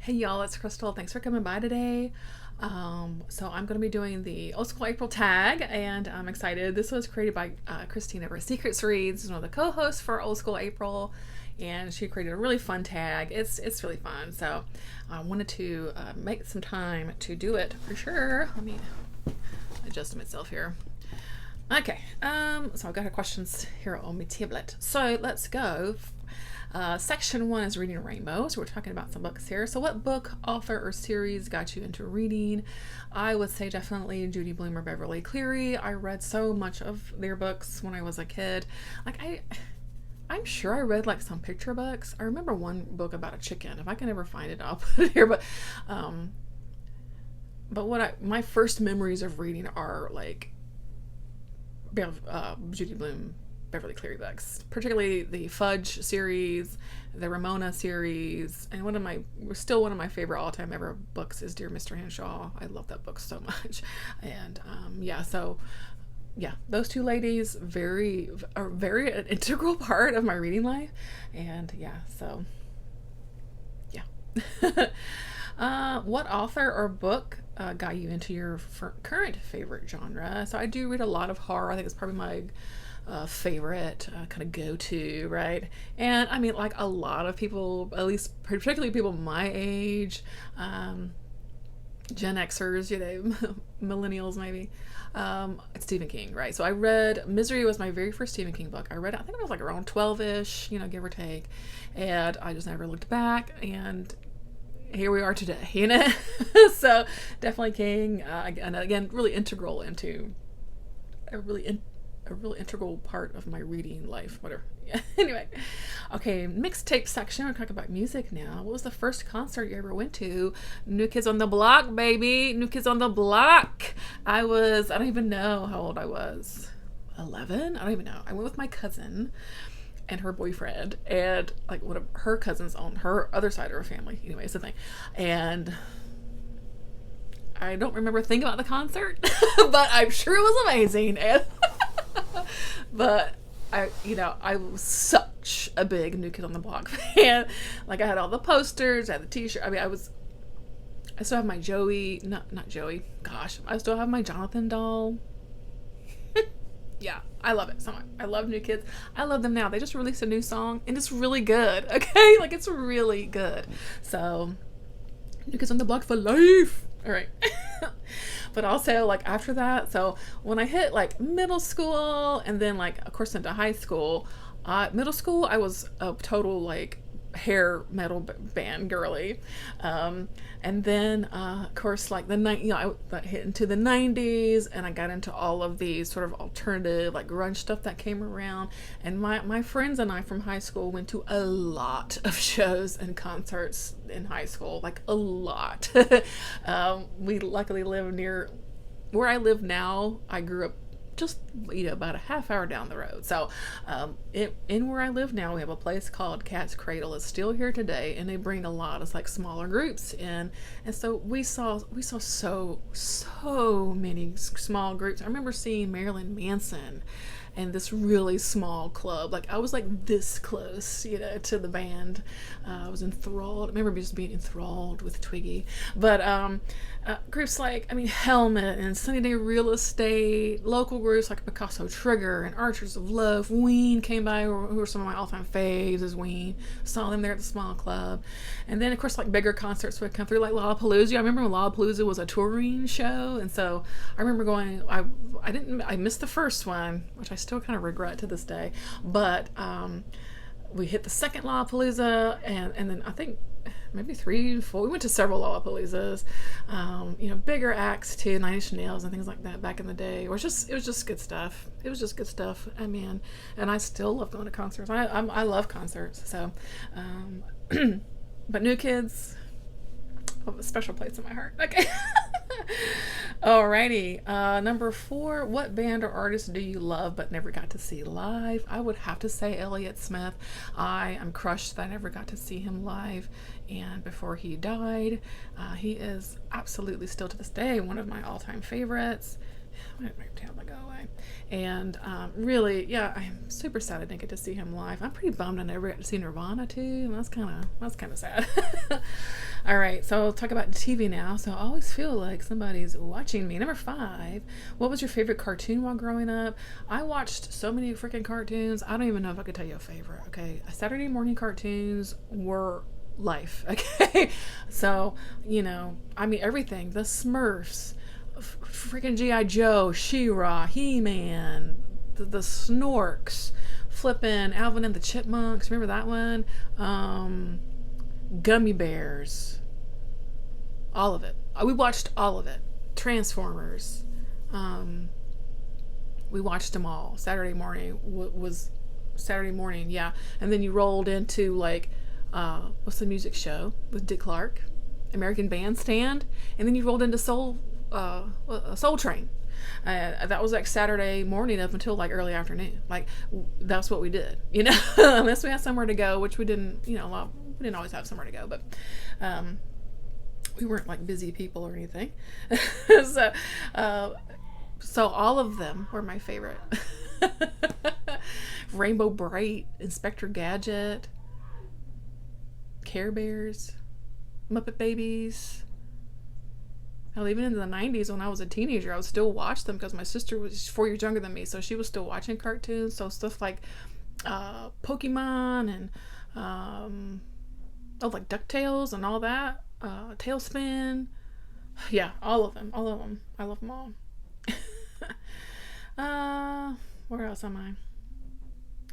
Hey y'all, it's Crystal. Thanks for coming by today. So I'm going to be doing the Old School April tag, and I'm excited. This was created by Christina over Secrets Reads, one of the co-hosts for Old School April, and she created a really fun tag. It's really fun. So I wanted to make some time to do it for sure. Let me adjust myself here. Okay, so I've got her questions here on my tablet. So let's go. Section 1 is Reading Rainbow, so we're talking about some books here. So what book, author, or series got you into reading? I would say definitely Judy Blume or Beverly Cleary. I read so much of their books when I was a kid. I'm sure I read like some picture books. I remember one book about a chicken. If I can ever find it, I'll put it here. But my first memories of reading are like Judy Blume, Beverly Cleary books, particularly the Fudge series, the Ramona series, and one of my favorite all-time ever books is Dear Mr. Henshaw. I love that book so much. And those two ladies are very an integral part of my reading life. And what author or book got you into your current favorite genre? So I do read a lot of horror. I think it's probably my favorite kind of go-to, right? And I mean, like a lot of people, at least particularly people my age, Gen Xers, millennials maybe, it's Stephen King, right? So I read Misery was my very first Stephen King book. I read it, I think I was like around 12-ish, give or take, and I just never looked back, and here we are today, So definitely King, and again, really integral into a real integral part of my reading life, whatever. Yeah. Anyway, okay, mixtape section. We're talking about music now. What was the first concert you ever went to? New Kids on the Block, baby. New Kids on the Block. I don't even know how old I was. 11? I don't even know. I went with my cousin and her boyfriend and like one of her cousins on her other side of her family. Anyway, it's the thing. And I don't remember a thing about the concert, but I'm sure it was amazing. And but I was such a big New Kid on the Block fan. Like I had all the posters, I had the t-shirt. I still have my Joey, not Joey. Gosh, I still have my Jonathan doll. Yeah, I love it so much. I love New Kids. I love them now. They just released a new song and it's really good. Okay, like it's really good. So New Kids on the Block for life. All right. But also like after that, so when I hit like middle school and then like of course into high school, middle school I was a total like hair metal band girly, and then of course like I hit into the 90s and I got into all of these sort of alternative like grunge stuff that came around, and my friends and I from high school went to a lot of shows and concerts in high school, like a lot. We luckily live near where I live now. I grew up just about a half hour down the road. So in where I live now, we have a place called Cat's Cradle. It's still here today, and they bring a lot of like smaller groups in, and so we saw so many small groups. I remember seeing Marilyn Manson and this really small club. Like I was like this close, to the band. I was enthralled. I remember just being enthralled with Twiggy. But groups like, Helmet and Sunny Day Real Estate, local groups like Picasso Trigger and Archers of Love, Ween came by, who were some of my all-time faves is Ween. Saw them there at the small club. And then of course like bigger concerts would come through, like Lollapalooza. I remember when Lollapalooza was a touring show, and so I remember going, I missed the first one, which I still kind of regret to this day, but we hit the second Lollapalooza, and then I think maybe 3, 4. We went to several Lollapaloozas, bigger acts too, Nine Inch Nails and things like that back in the day. It was just good stuff. It was just good stuff. And I still love going to concerts. I love concerts. So, but New Kids have a special place in my heart. Okay. Alrighty. Number 4, what band or artist do you love but never got to see live? I would have to say Elliott Smith. I am crushed that I never got to see him live, and before he died, he is absolutely still to this day one of my all-time favorites. My tablet go away. And really, yeah, I'm super sad I didn't get to see him live. I'm pretty bummed I never got to see Nirvana too. That's kind of sad. All right, so I'll talk about TV now. So I always feel like somebody's watching me. Number 5. What was your favorite cartoon while growing up? I watched so many freaking cartoons. I don't even know if I could tell you a favorite. Okay, Saturday morning cartoons were life. Okay, so I mean everything. The Smurfs. Freaking G.I. Joe, She-Ra, He-Man, the Snorks, flippin' Alvin and the Chipmunks. Remember that one? Gummy Bears. All of it. We watched all of it. Transformers. We watched them all. Saturday morning was Saturday morning, yeah. And then you rolled into like, what's the music show with Dick Clark? American Bandstand. And then you rolled into Soul Train. That was like Saturday morning up until like early afternoon. Like that's what we did, unless we had somewhere to go, which we didn't. We didn't always have somewhere to go, but we weren't like busy people or anything. So all of them were my favorite. Rainbow Bright, Inspector Gadget, Care Bears, Muppet Babies. Hell, even in the 90s when I was a teenager, I would still watch them because my sister was 4 years younger than me, so she was still watching cartoons. So stuff like Pokemon and like DuckTales and all that. Tailspin. Yeah, all of them. I love them all. Where else am I?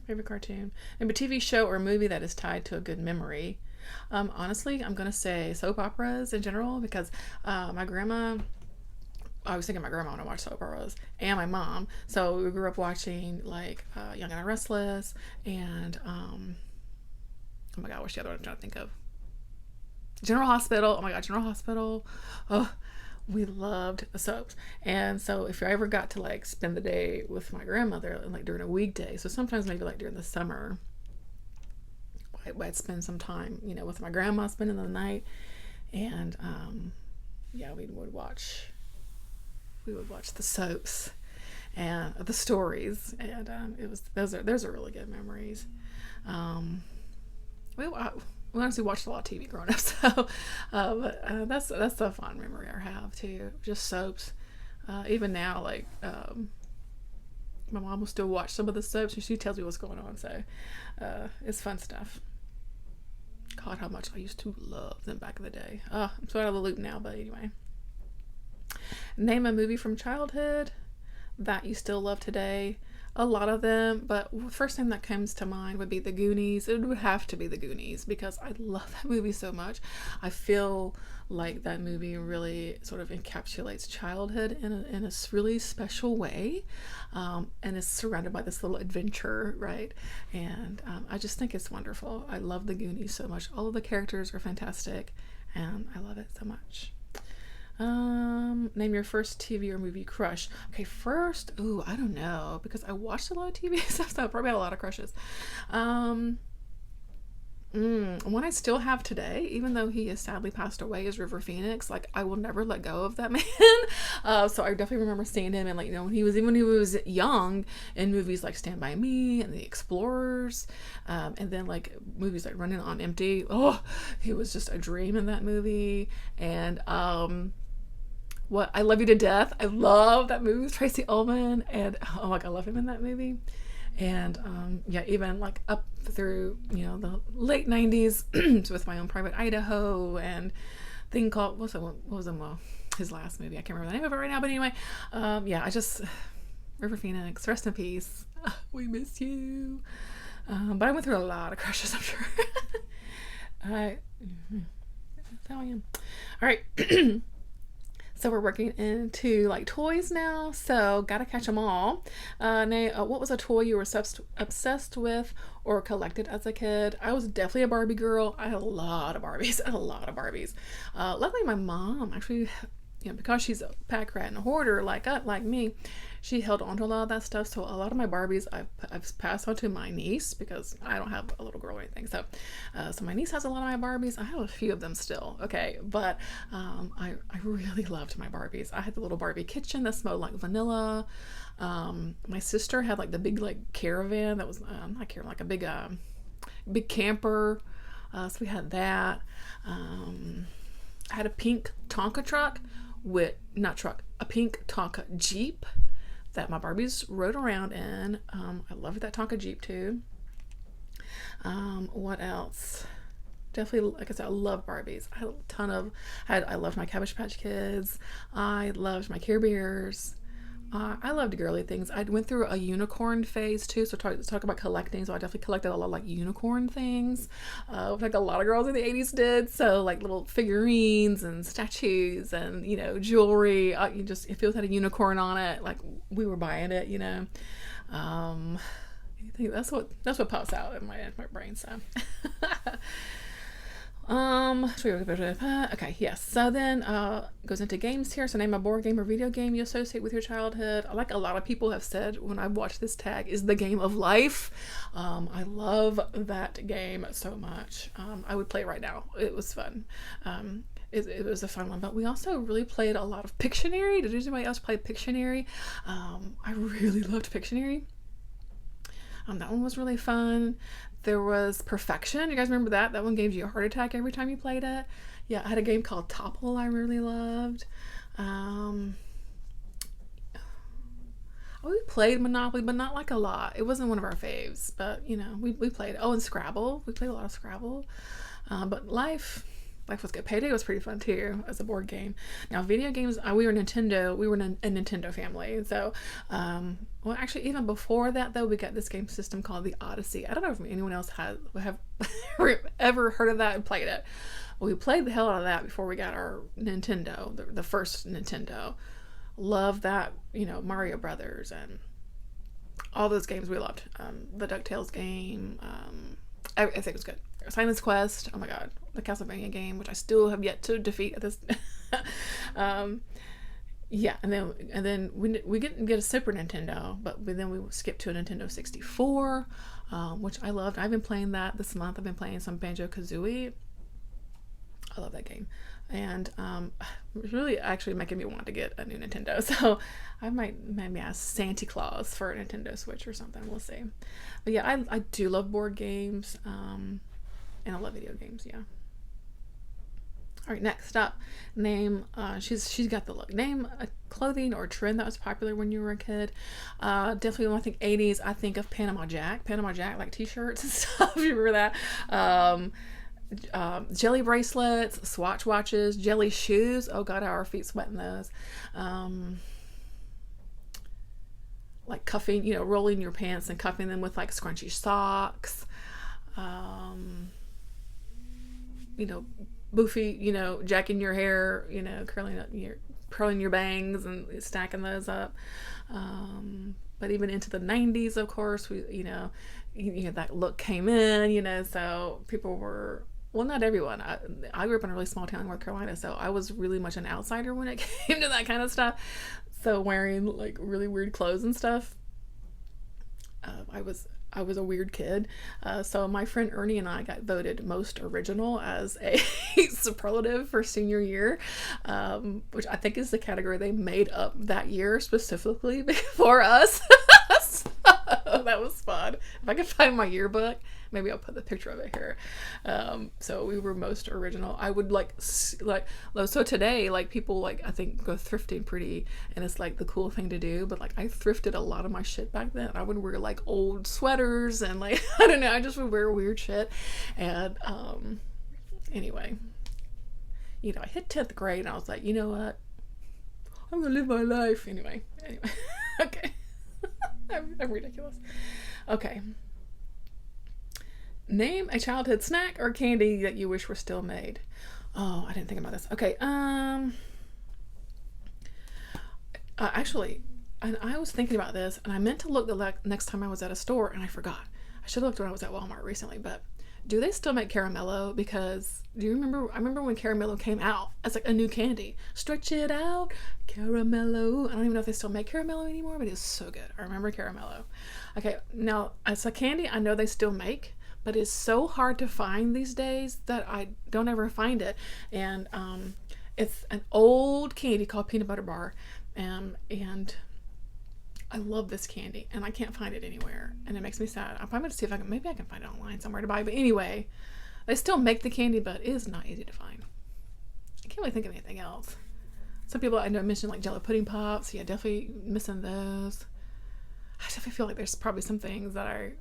Favorite cartoon. Maybe a TV show or movie that is tied to a good memory. Honestly, I'm going to say soap operas in general because my grandma, I was thinking my grandma when I watched soap operas, and my mom. So we grew up watching like Young and the Restless and, oh my God, what's the other one I'm trying to think of? General Hospital. Oh my God, General Hospital. Oh, we loved the soaps. And so if I ever got to like spend the day with my grandmother like during a weekday, so sometimes maybe like during the summer, I'd spend some time, with my grandma, spending the night, and yeah, we would watch the soaps and the stories, and it was those are really good memories. We honestly watched a lot of TV growing up, so but that's a fun memory I have too. Just soaps. Even now, like my mom will still watch some of the soaps, and she tells me what's going on. So it's fun stuff. God, how much I used to love them back in the day. I'm so out of the loop now, but anyway. Name a movie from childhood that you still love today. A lot of them, but the first thing that comes to mind would be The Goonies. It would have to be The Goonies because I love that movie so much. I feel like that movie really sort of encapsulates childhood in a really special way, and is surrounded by this little adventure, right? And I just think it's wonderful. I love The Goonies so much. All of the characters are fantastic, and I love it so much. Name your first TV or movie crush. Okay, first, I don't know, because I watched a lot of TV stuff, so I probably had a lot of crushes. One I still have today, even though he has sadly passed away, is River Phoenix. Like, I will never let go of that man. So I definitely remember seeing him, and like, when he was young, in movies like Stand By Me and The Explorers, and then like movies like Running on Empty. Oh, he was just a dream in that movie. And what I Love You to Death. I love that movie with Tracy Ullman, and oh my God, I love him in that movie. And yeah, even like up through the late 90s with My Own Private Idaho and thing called what was his last movie? I can't remember the name of it right now, but anyway, yeah, I just River Phoenix, rest in peace. We miss you. But I went through a lot of crushes, I'm sure. That's how I am. All right. So we're working into like toys now, so gotta catch them all. What was a toy you were obsessed with or collected as a kid? I was definitely a Barbie girl. I had a lot of Barbies. Luckily, my mom actually because she's a pack rat and a hoarder like me, she held on to a lot of that stuff. So a lot of my Barbies I've passed on to my niece because I don't have a little girl or anything. So my niece has a lot of my Barbies. I have a few of them still. Okay, but I really loved my Barbies. I had the little Barbie kitchen that smelled like vanilla. My sister had like the big like caravan that was not caravan, like a big camper. So we had that. I had a pink Tonka truck a pink Tonka Jeep that my Barbies rode around in. I loved that Tonka Jeep too. What else? Definitely, like I said, I love Barbies. I had a ton of, I loved my Cabbage Patch Kids. I loved my Care Bears. I loved girly things. I went through a unicorn phase too. So talk about collecting. So I definitely collected a lot of like unicorn things, like a lot of girls in the 80s did. So like little figurines and statues and jewelry. If it had a unicorn on it, like we were buying it. I think that's what pops out in my brain. So. Okay, yes. So then goes into games here. So name a board game or video game you associate with your childhood. Like a lot of people have said when I've watched this tag is the game of life. I love that game so much. I would play it right now. It was fun. It was a fun one, but we also really played a lot of Pictionary. Did anybody else play Pictionary? I really loved Pictionary. That one was really fun. There was Perfection. You guys remember that? That one gave you a heart attack every time you played it. Yeah, I had a game called Topple I really loved. We played Monopoly, but not like a lot. It wasn't one of our faves, but we played. Oh, and Scrabble. We played a lot of Scrabble. But life was good. Payday was pretty fun too as a board game. Now video games, we were a Nintendo family. So, well, actually even before that though, we got this game system called the Odyssey. I don't know if anyone else have ever heard of that and played it. Well, we played the hell out of that before we got our Nintendo, the first Nintendo. Love that, Mario Brothers and all those games we loved. The DuckTales game, everything was good. Simon's Quest, oh my god, the Castlevania game, which I still have yet to defeat at this. Yeah, and then we didn't get a Super Nintendo, but then we skipped to a Nintendo 64, which I loved. I've been playing that this month. I've been playing some Banjo-Kazooie. I love that game, and it's really actually making me want to get a new Nintendo. So I might maybe ask Santa Claus for a Nintendo Switch or something. We'll see. But yeah, I do love board games, and I love video games. Yeah. All right, next up, name. She's got the look. Name a clothing or trend that was popular when you were a kid. Definitely when I think 80s, I think of Panama Jack, like t-shirts and stuff. You remember that? Jelly bracelets, Swatch watches, jelly shoes. Oh god, how our feet sweat in those. Like cuffing, rolling your pants and cuffing them with like scrunchy socks. Boofy, jacking your hair, curling your bangs and stacking those up. But even into the 90s, of course, that look came in, so people were, well, not everyone. I grew up in a really small town in North Carolina, so I was really much an outsider when it came to that kind of stuff. So wearing like really weird clothes and stuff, I was a weird kid. So my friend Ernie and I got voted most original as a superlative for senior year, which I think is the category they made up that year specifically for us. So that was fun. If I could find my yearbook, maybe I'll put the picture of it here. So we were most original. I would so today, like people I think go thrifting pretty, and it's like the cool thing to do, but I thrifted a lot of my shit back then. I would wear old sweaters and I don't know, I just would wear weird shit. And anyway, I hit 10th grade and I was like, you know what? I'm gonna live my life. Anyway. Okay. I'm ridiculous. Okay. Name a childhood snack or candy that you wish were still made. Oh, I didn't think about this. Okay. Actually, I was thinking about this, and I meant to look the next time I was at a store, and I forgot. I should have looked when I was at Walmart recently, but do they still make Caramello? Because do you remember? I remember when Caramello came out as like a new candy. Stretch it out, Caramello. I don't even know if they still make Caramello anymore, but it was so good. I remember Caramello. Okay, now it's a candy I know they still make, but it's so hard to find these days that I don't ever find it. And it's an old candy called Peanut Butter Bar, and I love this candy, and I can't find it anywhere, and it makes me sad. I'm probably going to see if maybe I can find it online somewhere to buy. But anyway, they still make the candy, but it is not easy to find. I can't really think of anything else. Some people I know mentioned like Jello pudding pops. Yeah, definitely missing those. I definitely feel like there's probably some things that are,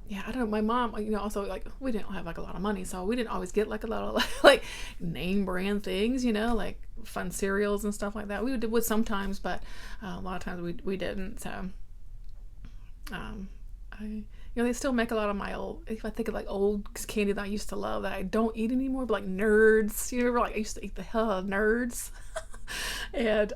yeah, I don't know. My mom, also like we didn't have like a lot of money, so we didn't always get like a lot of like name brand things, like fun cereals and stuff like that. We would sometimes, but a lot of times we didn't. So, they still make a lot of my old. If I think of like old candy that I used to love that I don't eat anymore, but like Nerds. You remember like I used to eat the hell out of Nerds, and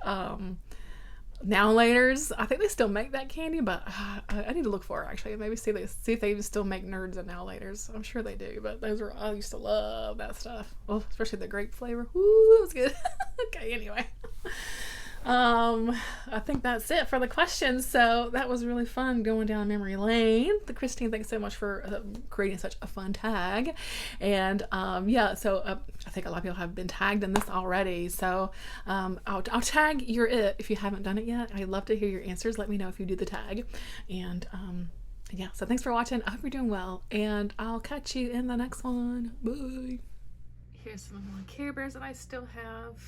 Now and Laters, I think they still make that candy, but I need to look for it actually. Maybe see if they still make Nerds and Now and Laters. I'm sure they do, but I used to love that stuff. Oh, especially the grape flavor. Woo, it was good. Okay, anyway. I think that's it for the questions. So that was really fun going down memory lane. Christine, thanks so much for creating such a fun tag. And so I think a lot of people have been tagged in this already. So I'll tag your it if you haven't done it yet. I'd love to hear your answers. Let me know if you do the tag. And so thanks for watching. I hope you're doing well. And I'll catch you in the next one. Bye. Here's some more Care Bears that I still have.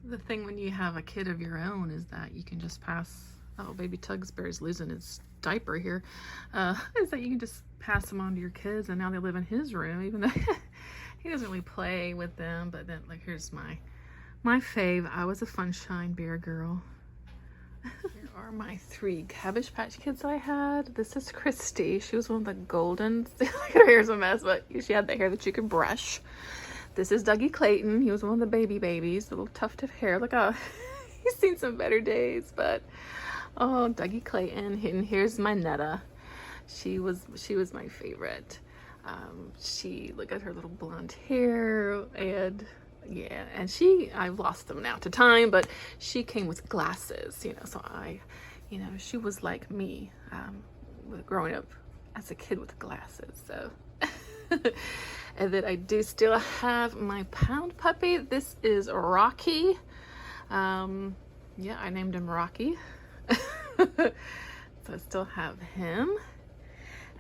The thing when you have a kid of your own is that you can just pass, baby Tugsbury's losing his diaper here, is that you can just pass them on to your kids, and now they live in his room, even though he doesn't really play with them. But then, like, here's my fave. I was a Funshine Bear girl. Here are my 3 Cabbage Patch Kids I had. This is Christy. She was one of the golden, her hair's a mess, but she had the hair that you could brush. This is Dougie Clayton. He was one of the babies, the little tuft of hair. Look, he's seen some better days, but Dougie Clayton. And here's my Netta. She was my favorite. Look at her little blonde hair, and yeah, and I've lost them now to time, but she came with glasses, so she was like me, growing up as a kid with glasses, so. And then I do still have my pound puppy. This is Rocky. I named him Rocky. So I still have him.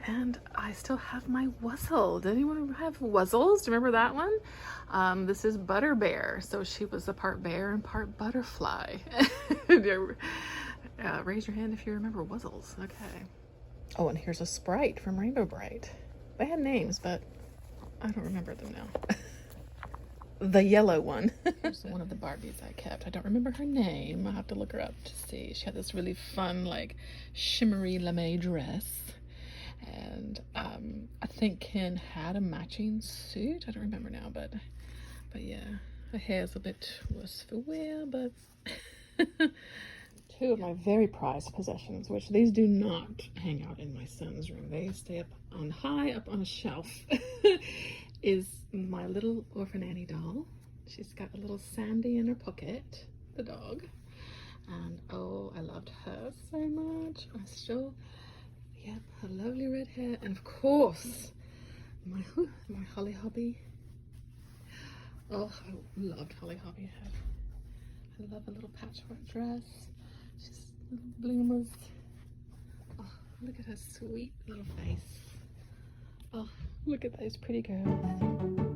And I still have my Wuzzle. Did anyone have Wuzzles? Do you remember that one? This is Butter Bear. So she was a part bear and part butterfly. Raise your hand if you remember Wuzzles. Okay. Oh, and here's a Sprite from Rainbow Bright. They had names, but I don't remember them now. The yellow one. Here's one of the Barbies I kept. I don't remember her name. I'll have to look her up to see. She had this really fun, like, shimmery lame dress. And I think Ken had a matching suit. I don't remember now, but yeah. Her hair's a bit worse for wear, but... 2 of my very prized possessions, which these do not hang out in my son's room. They stay high up on a shelf, is my little Orphan Annie doll. She's got a little Sandy in her pocket, the dog. And I loved her so much. Her lovely red hair. And of course, my Holly Hobby. Oh, I loved Holly Hobby. I love a little patchwork dress. She's little bloomers. Oh, look at her sweet little face. Oh, look at those pretty girls.